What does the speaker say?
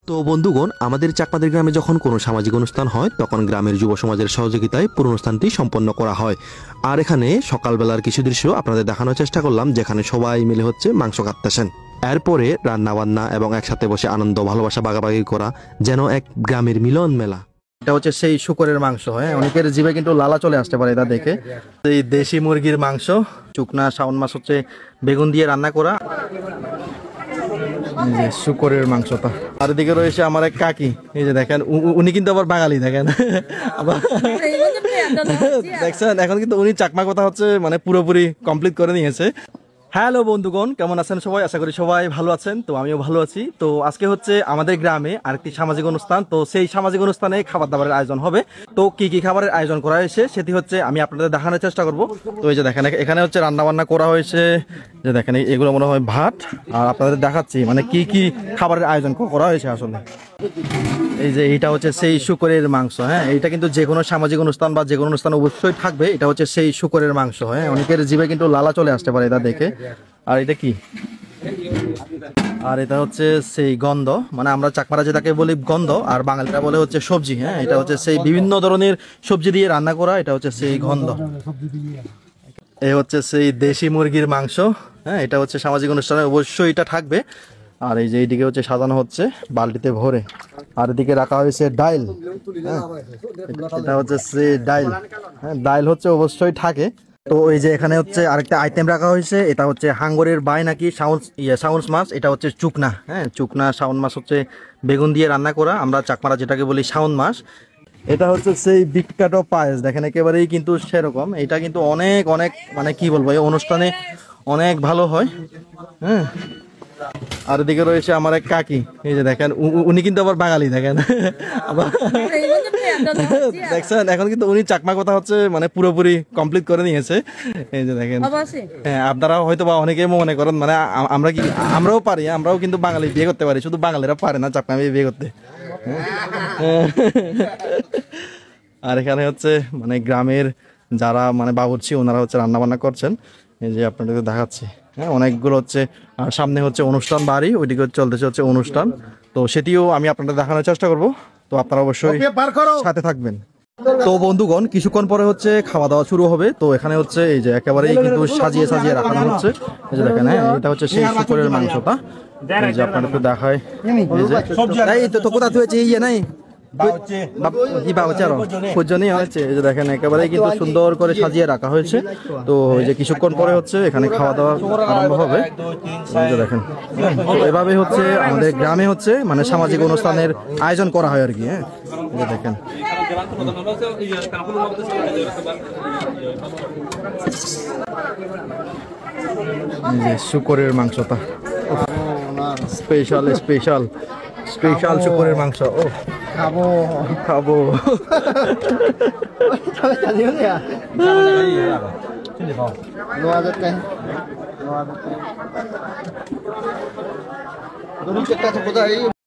তো বন্ধুগণ, আমাদের চাকমাদের গ্রামে যখন কোনো সামাজিক অনুষ্ঠান হয় তখন গ্রামের যুব সমাজের সহযোগিতায় পুরো অনুষ্ঠানটি সম্পন্ন করা হয়। আর এখানে সকালবেলার কিছু দৃশ্য আপনাদের দেখানোর চেষ্টা করলাম, যেখানে সবাই মিলে মাংস কাটতেছেন। এরপরে রান্না বান্না এবং একসাথে বসে আনন্দ ভালোবাসা ভাগাভাগি করা যেন এক গ্রামের মিলন মেলা। এটা হচ্ছে সেই শুকরের মাংস। হ্যাঁ, অনেকের জিভে কিন্তু লালা চলে আসতে পারে এটা দেখে। এই দেশি মুরগির মাংস, চুকনা শাওন মাছ হচ্ছে বেগুন দিয়ে রান্না করা। এই যে শুকরের মাংসটা। আর এদিকে রয়েছে আমার এক কাকি, এই যে দেখেন উনি কিন্তু আবার বাঙালি, দেখেন আবার দেখছেন এখন কিন্তু উনি চাকমা কথা হচ্ছে মানে পুরোপুরি কমপ্লিট করে নিয়েছে। হ্যালো বন্ধুগণ, কেমন আছেন সবাই? আশা করি সবাই ভালো আছেন। তো আমিও ভালো আছি। তো আজকে হচ্ছে আমাদের গ্রামে আরেকটি সামাজিক অনুষ্ঠান। তো সেই সামাজিক অনুষ্ঠানে খাবার দাবারের আয়োজন হবে। তো কি কি খাবারের আয়োজন করা হয়েছে সেটি হচ্ছে আমি আপনাদের দেখানোর চেষ্টা করব। তো এই যে দেখেন এখানে হচ্ছে রান্না বান্না করা হয়েছে, যে দেখেন এগুলো মনে হয় ভাত। আর আপনাদের দেখাচ্ছি মানে কি কি খাবারের আয়োজন করা হয়েছে আসলে। এই যে এইটা হচ্ছে সেই শুকরের মাংস। হ্যাঁ, এইটা কিন্তু যে কোনো সামাজিক অনুষ্ঠান বা যে কোনো অনুষ্ঠান অবশ্যই থাকবে। এটা হচ্ছে সেই শুকরের মাংস। হ্যাঁ, অনেকের জিভে কিন্তু লালা চলে আসতে পারে এটা দেখে। আর এটা কি? আর এটা হচ্ছে সেই গন্ধ, মানে আমরা চাকমারা যেটাকে বলি গন্ধ, আর বাঙালিরা বলে হচ্ছে সবজি। হ্যাঁ, এটা হচ্ছে সেই বিভিন্ন ধরনের সবজি দিয়ে রান্না করা, এটা হচ্ছে সেই গন্ধ। এই হচ্ছে সেই দেশি মুরগির মাংস। হ্যাঁ, এটা হচ্ছে সামাজিক অনুষ্ঠানে অবশ্যই এটা থাকবে। আর এই যে এইদিকে হচ্ছে সাজানো হচ্ছে বালতিতে ভরে। আর এদিকে রাখা হয়েছে ডাইল। হ্যাঁ, এটা হচ্ছে সেই ডাইল। হ্যাঁ, ডাইল হচ্ছে অবশ্যই থাকে। তো এই যে এখানে হচ্ছে আরেকটা আইটেম রাখা হয়েছে, এটা হচ্ছে হাঙ্গরের বাই নাকি শাউন্স মাছ। এটা হচ্ছে চুকনা। হ্যাঁ, চুকনা শাওন মাছ হচ্ছে বেগুন দিয়ে রান্না করা, আমরা চাকমারা যেটাকে বলি শাওন মাছ। এটা হচ্ছে সেই বিখ্যাত পায়েস, দেখেন একেবারেই কিন্তু সেরকম। এটা কিন্তু অনেক অনেক মানে কি বলবো, এই অনুষ্ঠানে অনেক ভালো হয়। হ্যাঁ, আর এদিকে রয়েছে আমার এক কাকি, এই যে দেখেন উনি কিন্তু আবার বাঙালি, দেখেন আবার দেখছেন এখন কিন্তু উনি চাকমা কথা হচ্ছে মানে পুরোপুরি কমপ্লিট করে নিয়েছে। এই যে দেখেন, হ্যাঁ আপনারা হয়তো বা অনেকেই মনে করেন মানে আমরাও পারি, আমরাও কিন্তু বাঙালি বিয়ে করতে পারি, শুধু বাঙালিরা পারে না চাকমা বিয়ে করতে। আর এখানে হচ্ছে মানে গ্রামের যারা মানে বাবুর্চি, ওনারা হচ্ছে রান্না বান্না করছেন। এই যে আপনাদেরকে দেখাচ্ছি। হ্যাঁ, অনেকগুলো হচ্ছে। আর সামনে হচ্ছে অনুষ্ঠান বাড়ি, ওইদিকে চলতেছে হচ্ছে অনুষ্ঠান। তো সেটিও আমি আপনাদের দেখানোর চেষ্টা করব। তো আপনারা অবশ্যই সাথে থাকবেন। তো বন্ধুগণ, কিছুক্ষণ পরে হচ্ছে খাওয়া দাওয়া শুরু হবে। তো এখানে হচ্ছে এই যে একেবারেই কিন্তু সাজিয়ে সাজিয়ে রাখানো হচ্ছে। এই যে দেখেন, হ্যাঁ এটা হচ্ছে সেই শুকরের মাংসটা। এই যে আপনাদের একটু দেখায়, এই তো কোথা থেকে ইয়ে নাই দেখেন একেবারেই কিন্তু সুন্দর করে সাজিয়ে রাখা হয়েছে। তো এই যে কিছুক্ষণ পরে হচ্ছে এখানে খাওয়া দাওয়া আরম্ভ হবে। দেখেন, এভাবে হচ্ছে আমাদের গ্রামে হচ্ছে মানে সামাজিক অনুষ্ঠানের আয়োজন করা হয় আর কি। হ্যাঁ, দেখেন শুকরের মাংসটা স্পেশাল স্পেশাল স্পেশাল শুকরের মাংস। ও খাবো খাবো।